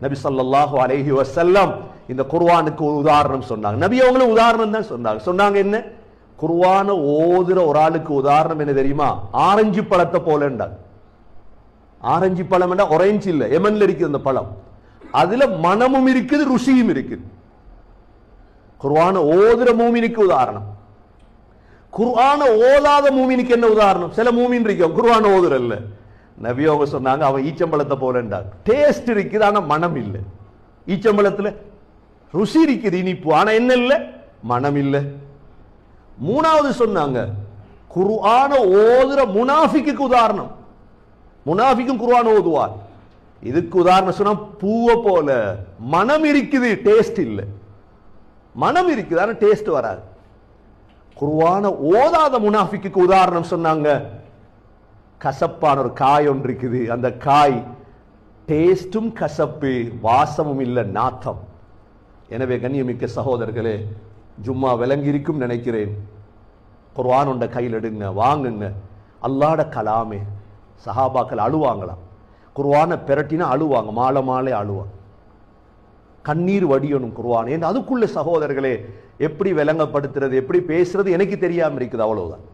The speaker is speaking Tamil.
நபி ஸல்லல்லாஹு அலைஹி வஸல்லம் இந்த குர்ஆனுக்கு ஒரு உதாரணம் சொன்னாங்க. நபி அவங்களும் உதாரணம் தான் சொன்னாங்க. சொன்னாங்க என்ன? குர்ஆனை ஓதுற ஒரு ஆளுக்கு உதாரணம் என்ன தெரியுமா? ஆரஞ்சு பழத்தை போலண்டாங்க. ஆரஞ்சு பழம் என்றா ஆரஞ்சு இல்ல, யமன்ல இருக்குது அந்த பழம். அதுல மனமும் இருக்குது, ருசியும் இருக்குது. குர்ஆனை ஓதுற மூமினுக்கு உதாரணம். குர்ஆனை ஓதாத மூமினுக்கு என்ன உதாரணம்? சில மூமின் இருக்கும் குர்ஆனை ஓதுறல்ல. நபி அவங்க சொன்னாங்க அவன் ஈச்சம்பழத்தை போலண்டாங்க. டேஸ்ட் இருக்குது ஆனா மனம் இல்லை. ஈச்சம்பழத்துல ருசி இருக்குது, இனிப்பு, ஆனா என்ன இல்லை? மனம் இல்லை. மூணாவது சொன்னாங்க குர்ஆனை ஓதுற முனாஃபிக்கு உதாரணம். முனாஃபிக்கும் குர்ஆன் ஓதுவார். இதுக்கு உதாரணம் சொன்னா பூவை போல மனம் இருக்குது, டேஸ்ட் இல்லை. மனம் இருக்குது ஆனா டேஸ்ட் வராது. குர்ஆனை ஓதாத முனாஃபிக்கு உதாரணம் சொன்னாங்க கசப்பான ஒரு காய் ஒன்று இருக்குது, அந்த காய் டேஸ்டும் கசப்பு, வாசமும் இல்லை, நாத்தம். எனவே கண்ணியமிக்க சகோதரர்களே, ஜும்மா விளங்கி இருக்கும் நினைக்கிறேன். குர்ஆன் ஒன்றை கையில் எடுங்க, வாங்குங்க. அல்லாஹ்வுடைய கலாமே. சஹாபாக்கள் அழுவாங்களாம். குர்ஆனை பிரட்டினா அழுவாங்க, மாலை மாலை அழுவாங்க. கண்ணீர் வடியணும் குர்ஆன். ஏன் அதுக்குள்ள சகோதரர்களே எப்படி விளங்கப்படுத்துறது, எப்படி பேசுறது எனக்கு தெரியாம இருக்குது, அவ்வளவுதான்.